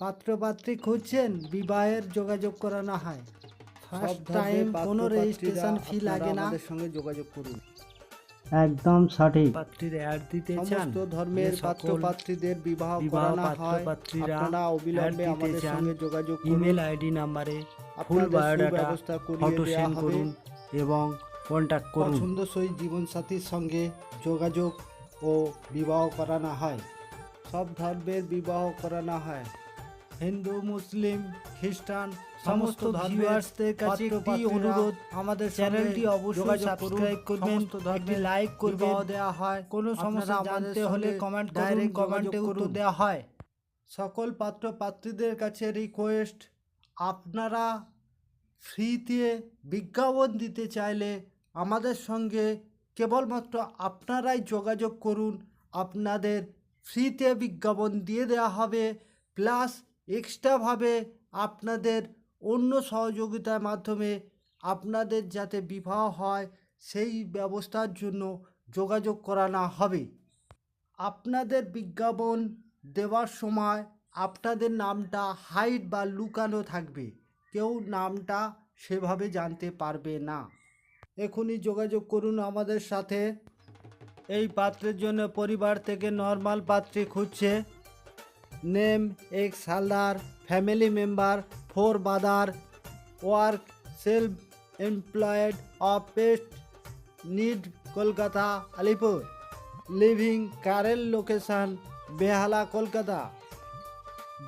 পাত্রপাত্রী খুঁজছেন, বিবাহের যোগাযোগ করানো হয়। ফার্স্ট টাইম কোনো রেজিস্ট্রেশন ফি লাগে না। আমাদের সঙ্গে যোগাযোগ করুন। একদম সঠিক। পাত্রীর অ্যাড দিতে চান, সমস্ত ধর্মের পাত্রপাত্রীদের বিবাহ করানো হয়। আপনারা অবিলম্বে আমাদের সঙ্গে যোগাযোগ করুন। ইমেল আইডি নাম্বারে ফুল আপনাদের বায়োডাটা সুব্যবস্থা করিয়ে ফটো দেওয়া সেন্ড হবে। করুন এবং কন্ট্যাক্ট করুন। পছন্দসই জীবনসাথীর সঙ্গে যোগাযোগ ও বিবাহ করানো হয়। সব ধর্মের বিবাহ করানো হয়। হিন্দু, মুসলিম, খ্রিস্টান সমস্ত ভিউয়ার্সদের কাছে একটি অনুরোধ, আমাদের চ্যানেলটি অবশ্যই সাবস্ক্রাইব করবেন, একটি লাইক করবেন। দেওয়া হয় কোনো সমস্যা জানতে হলে কমেন্ট করুন, কমেন্টে উত্তর দেওয়া হয়। সকল পাত্রপাত্রীদের কাছে রিকোয়েস্ট, আপনারা ফ্রিতে বিজ্ঞাপন দিতে চাইলে আমাদের সঙ্গে কেবলমাত্র আপনারাই যোগাযোগ করুন। আপনাদের ফ্রিতে বিজ্ঞাপন দিয়ে দেওয়া হবে, প্লাস এক্সট্রাভাবে আপনাদের অন্য সহযোগিতার মাধ্যমে আপনাদের যাতে বিবাহ হয় সেই ব্যবস্থার জন্য যোগাযোগ করানো হবে। আপনাদের বিজ্ঞাপন দেওয়ার সময় আপনাদের নামটা হাইড বা লুকানো থাকবে, কেউ নামটা সেভাবে জানতে পারবে না। এখনই যোগাযোগ করুন আমাদের সাথে। এই পাত্রের জন্য পরিবার থেকে নর্মাল পাত্রী খুঁজছে। Name X Haldar, family member 4 brother, work self employed অফ পেস্ট need Kolkata Alipur, living current location Behala Kolkata,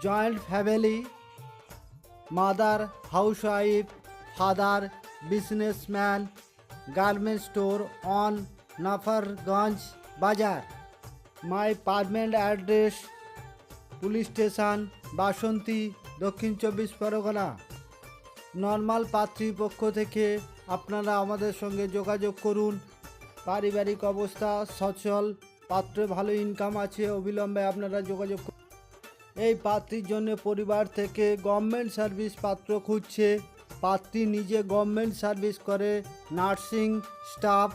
joint family, mother housewife, father businessman, garment store on Nafarganj বাজার। My permanent address police station Basanti, Dakshin 24 Pargana. Normal পাত্রী পক্ষ থেকে আপনারা আমাদের সঙ্গে যোগাযোগ করুন। পারিবারিক অবস্থা সচ্ছল, পাত্রে ভালো ইনকাম আছে, অবিলম্বে আপনারা যোগাযোগ করুন। এই পাত্রীর জন্য পরিবার থেকে গভর্নমেন্ট সার্ভিস পাত্র খুঁজছে। পাত্রী নিজে গভর্নমেন্ট সার্ভিস করে, nursing staff.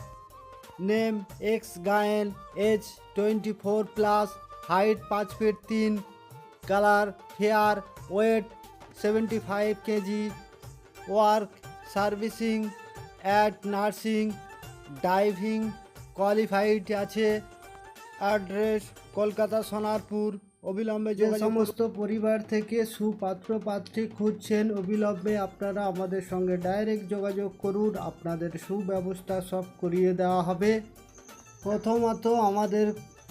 Name X Gayen, age 24+, height 5 feet 3, colour fair, weight 75 KG, work servicing at nursing driving qualified আছে। অ্যাড্রেস কলকাতা সোনারপুর। অবিলম্বে যে সমস্ত পরিবার থেকে সুপাত্র পাত্রী খুঁজছেন, অবিলম্বে আপনারা আমাদের সঙ্গে ডাইরেক্ট যোগাযোগ করুন, আপনাদের সুব্যবস্থা সব করিয়ে দেওয়া হবে। প্রথমত আমাদের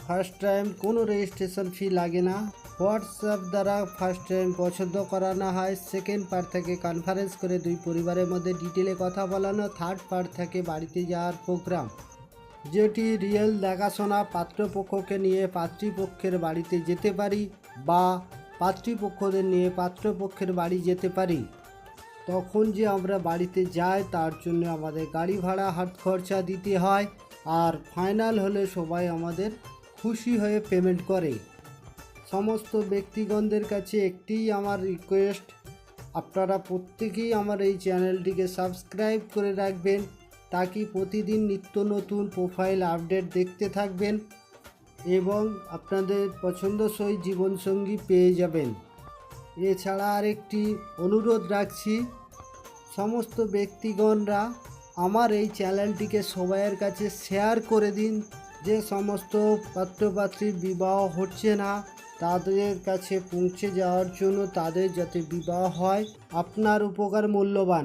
ফার্স্ট টাইম কোনো রেজিস্ট্রেশন ফি লাগে না। হোয়াটসঅ্যাপ দ্বারা ফার্স্ট টাইম পছন্দ করানো হয়। সেকেন্ড পার্ট থেকে কনফারেন্স করে দুই পরিবারের মধ্যে ডিটেলে কথা বলানো। থার্ড পার্ট থেকে বাড়িতে যাওয়ার প্রোগ্রাম, যেটি রিয়েল দেখাশোনা। পাত্রপক্ষকে নিয়ে পাত্রীপক্ষের বাড়িতে যেতে পারি বা পাত্রীপক্ষদের নিয়ে পাত্রপক্ষের বাড়ি যেতে পারি। তখন যে আমরা বাড়িতে যাই তার জন্য আমাদের গাড়ি ভাড়া হাত খরচা দিতে হয়। আর ফাইনাল হলে সবাই আমাদের খুশি হয়ে পেমেন্ট করে। সমস্ত ব্যক্তিগণদের কাছে একটিই আমার রিকোয়েস্ট, আপনারা প্রত্যেকেই আমার এই চ্যানেলটিকে সাবস্ক্রাইব করে রাখবেন, তাকি প্রতিদিন নিত্য নতুন প্রোফাইল আপডেট দেখতে থাকবেন এবং আপনাদের পছন্দসই জীবনসঙ্গী পেয়ে যাবেন। এছাড়া আরেকটি অনুরোধ রাখছি, সমস্ত ব্যক্তিগণরা আমার এই চ্যানেলটিকে সবাইয়ের কাছে শেয়ার করে দিন। যে সমস্ত পাত্রপাত্রীর বিবাহ হচ্ছে না তাদের কাছে পৌঁছে যাওয়ার জন্য, তাদের যাতে বিবাহ হয়। আপনার উপকার মূল্যবান।